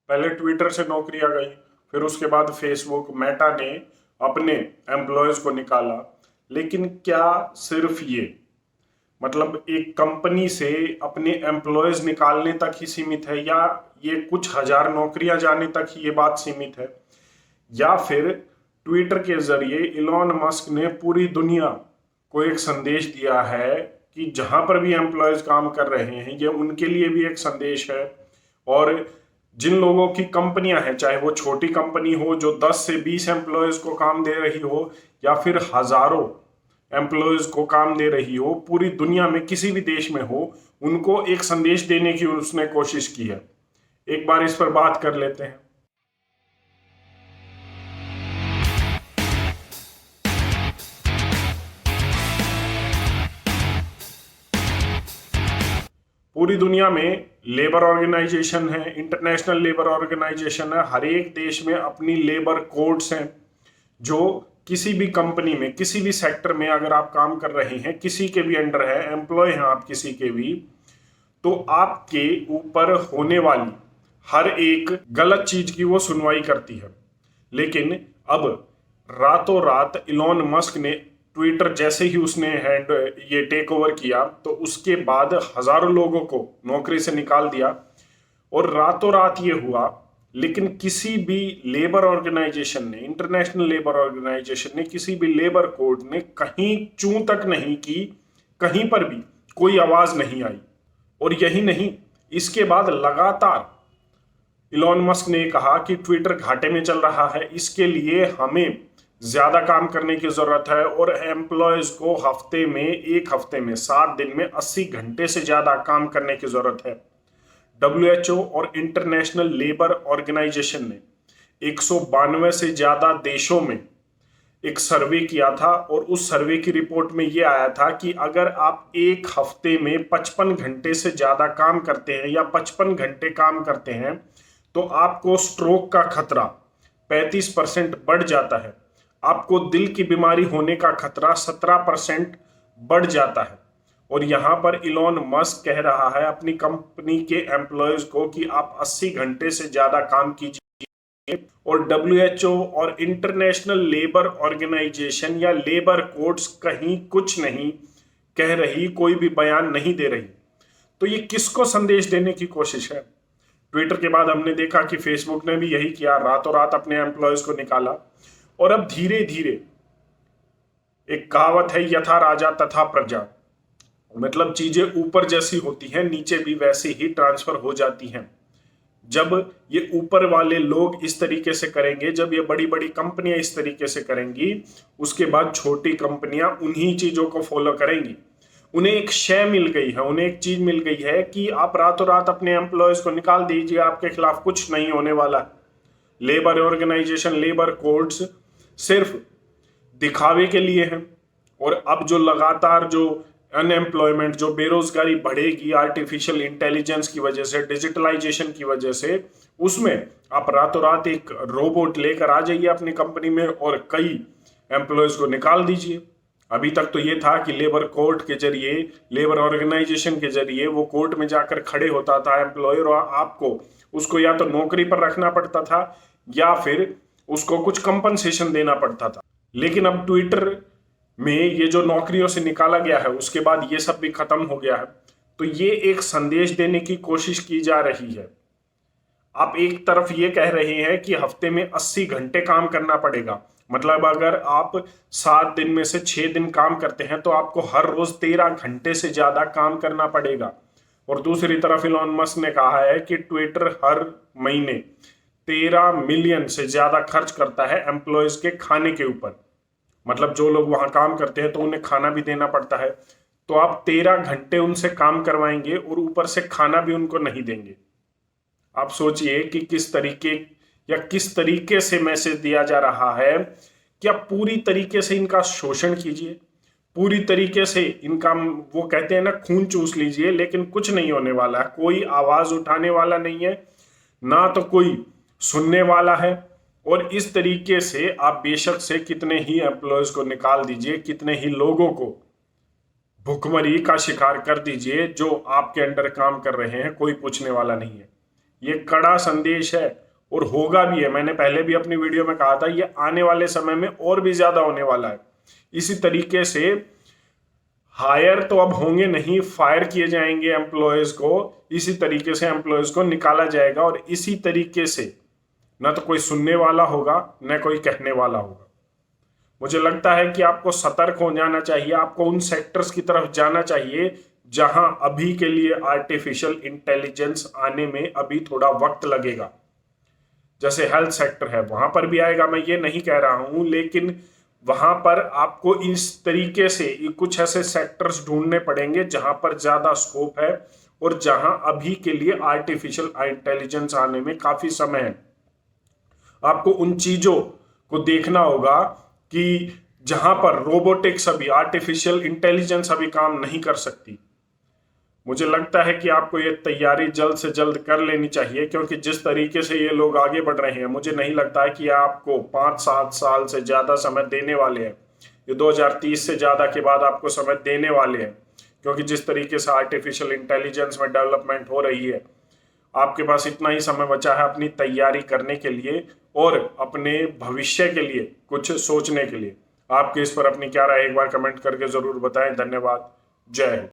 पहले ट्विटर से नौकरियां गई, फिर उसके बाद फेसबुक मेटा ने अपने एम्प्लॉयज को निकाला। लेकिन क्या सिर्फ ये, मतलब एक कंपनी से अपने एम्प्लॉयज निकालने तक ही सीमित है, या ये कुछ हजार नौकरियां जाने तक ही ये बात सीमित है, या फिर ट्विटर के जरिए इलॉन मस्क ने पूरी दुनिया को एक संदेश दिया है कि जहां पर भी एम्प्लॉयज काम कर रहे हैं ये उनके लिए भी एक संदेश है। और जिन लोगों की कंपनियां हैं, चाहे वो छोटी कंपनी हो जो 10 से 20 एम्प्लॉयज को काम दे रही हो, या फिर हजारों एम्प्लॉयज को काम दे रही हो, पूरी दुनिया में किसी भी देश में हो, उनको एक संदेश देने की उसने कोशिश की है। एक बार इस पर बात कर लेते हैं। पूरी दुनिया में लेबर ऑर्गेनाइजेशन है, इंटरनेशनल लेबर ऑर्गेनाइजेशन है, हर एक देश में अपनी लेबर कोड्स हैं, जो किसी भी कंपनी में किसी भी सेक्टर में अगर आप काम कर रहे हैं, किसी के भी अंडर है, एम्प्लॉय हैं आप किसी के भी, तो आपके ऊपर होने वाली हर एक गलत चीज की वो सुनवाई करती है। लेकिन अब रातों रात इलॉन मस्क ने ट्विटर जैसे ही उसने ये टेक ओवर किया, तो उसके बाद हजारों लोगों को नौकरी से निकाल दिया, और रातों रात ये हुआ। लेकिन किसी भी लेबर ऑर्गेनाइजेशन ने, इंटरनेशनल लेबर ऑर्गेनाइजेशन ने, किसी भी लेबर कोड ने कहीं चूं तक नहीं की, कहीं पर भी कोई आवाज नहीं आई। और यही नहीं, इसके बाद लगातार इलॉन मस्क ने कहा कि ट्विटर घाटे में चल रहा है, इसके लिए हमें ज्यादा काम करने की जरूरत है, और एम्प्लॉयज को एक हफ्ते में 7 दिन में 80 घंटे से ज्यादा काम करने की जरूरत है। WHO और इंटरनेशनल लेबर ऑर्गेनाइजेशन ने 192 से ज्यादा देशों में एक सर्वे किया था, और उस सर्वे की रिपोर्ट में यह आया था कि अगर आप एक हफ्ते में 55 घंटे से ज्यादा काम करते हैं या 55 घंटे काम करते हैं, तो आपको स्ट्रोक का खतरा 35% बढ़ जाता है, आपको दिल की बीमारी होने का खतरा 17% बढ़ जाता है। और यहां पर इलॉन मस्क कह रहा है अपनी कंपनी के एम्प्लॉयज को कि आप 80 घंटे से ज्यादा काम कीजिए, और WHO और इंटरनेशनल लेबर ऑर्गेनाइजेशन या लेबर कोड्स कहीं कुछ नहीं कह रही, कोई भी बयान नहीं दे रही। तो ये किसको संदेश देने की कोशिश है? ट्विटर के बाद हमने देखा कि फेसबुक ने भी यही किया, रातों रात अपने एम्प्लॉयज को निकाला। और अब धीरे धीरे, एक कहावत है, यथा राजा तथा प्रजा, मतलब चीजें ऊपर जैसी होती हैं नीचे भी वैसे ही ट्रांसफर हो जाती हैं। जब ये ऊपर वाले लोग इस तरीके से करेंगे, जब ये बड़ी बड़ी कंपनियां इस तरीके से करेंगी, उसके बाद छोटी कंपनियां उन्हीं चीजों को फॉलो करेंगी। उन्हें एक शय मिल गई है, उन्हें एक चीज मिल गई है कि आप रातों रात अपने एम्प्लॉयज को निकाल दीजिए, आपके खिलाफ कुछ नहीं होने वाला। लेबर ऑर्गेनाइजेशन, लेबर कोड्स सिर्फ दिखावे के लिए हैं। और अब जो लगातार जो अनएम्प्लॉयमेंट, जो बेरोजगारी बढ़ेगी आर्टिफिशियल इंटेलिजेंस की वजह से, डिजिटलाइजेशन की वजह से, उसमें आप रातों रात एक रोबोट लेकर आ जाइए अपनी कंपनी में और कई एम्प्लॉयज को निकाल दीजिए। अभी तक तो ये था कि लेबर कोर्ट के जरिए, लेबर ऑर्गेनाइजेशन के जरिए वो कोर्ट में जाकर खड़े होता था एम्प्लॉयर, और आपको उसको या तो नौकरी पर रखना पड़ता था या फिर उसको कुछ कंपनसेशन देना पड़ता था। लेकिन अब ट्विटर में ये जो नौकरियों से निकाला गया है, उसके बाद ये सब भी खत्म हो गया है। तो ये एक संदेश देने की कोशिश की जा रही है। आप एक तरफ ये कह रहे हैं कि हफ्ते में 80 घंटे काम करना पड़ेगा, मतलब अगर आप 7 दिन में से 6 दिन काम करते हैं तो आपको हर रोज 13 घंटे से ज्यादा काम करना पड़ेगा। और दूसरी तरफ इलॉन मस्क ने कहा है कि ट्विटर हर महीने 13 मिलियन से ज्यादा खर्च करता है एम्प्लॉयज के खाने के ऊपर, मतलब जो लोग वहां काम करते हैं तो उन्हें खाना भी देना पड़ता है। तो आप 13 घंटे उनसे काम करवाएंगे और ऊपर से खाना भी उनको नहीं देंगे। आप सोचिए कि किस तरीके से मैसेज दिया जा रहा है कि आप पूरी तरीके से इनका शोषण कीजिए, पूरी तरीके से इनका, वो कहते हैं ना, खून चूस लीजिए, लेकिन कुछ नहीं होने वाला है। कोई आवाज उठाने वाला नहीं है, ना तो कोई सुनने वाला है। और इस तरीके से आप बेशक से कितने ही एम्प्लॉयज को निकाल दीजिए, कितने ही लोगों को भुखमरी का शिकार कर दीजिए जो आपके अंडर काम कर रहे हैं, कोई पूछने वाला नहीं है। ये कड़ा संदेश है और होगा भी है। मैंने पहले भी अपनी वीडियो में कहा था, ये आने वाले समय में और भी ज्यादा होने वाला है। इसी तरीके से हायर तो अब होंगे नहीं, फायर किए जाएंगे एम्प्लॉयज को, इसी तरीके से एम्प्लॉयज को निकाला जाएगा और इसी तरीके से न तो कोई सुनने वाला होगा न कोई कहने वाला होगा। मुझे लगता है कि आपको सतर्क हो जाना चाहिए, आपको उन सेक्टर्स की तरफ जाना चाहिए जहां अभी के लिए आर्टिफिशियल इंटेलिजेंस आने में अभी थोड़ा वक्त लगेगा। जैसे हेल्थ सेक्टर है, वहां पर भी आएगा, मैं ये नहीं कह रहा हूं, लेकिन वहां पर आपको इस तरीके से कुछ ऐसे सेक्टर्स ढूंढने पड़ेंगे जहां पर ज्यादा स्कोप है और जहां अभी के लिए आर्टिफिशियल इंटेलिजेंस आने में काफी समय है। आपको उन चीजों को देखना होगा कि जहां पर रोबोटिक्स अभी, आर्टिफिशियल इंटेलिजेंस अभी काम नहीं कर सकती। मुझे लगता है कि आपको ये तैयारी जल्द से जल्द कर लेनी चाहिए, क्योंकि जिस तरीके से ये लोग आगे बढ़ रहे हैं, मुझे नहीं लगता है कि आपको 5-7 साल से ज्यादा समय देने वाले हैं। ये 2030 से ज्यादा के बाद आपको समय देने वाले हैं, क्योंकि जिस तरीके से आर्टिफिशियल इंटेलिजेंस में डेवलपमेंट हो रही है, आपके पास इतना ही समय बचा है अपनी तैयारी करने के लिए और अपने भविष्य के लिए कुछ सोचने के लिए। आपके इस पर अपनी क्या राय एक बार कमेंट करके जरूर बताएं। धन्यवाद। जय हिंद।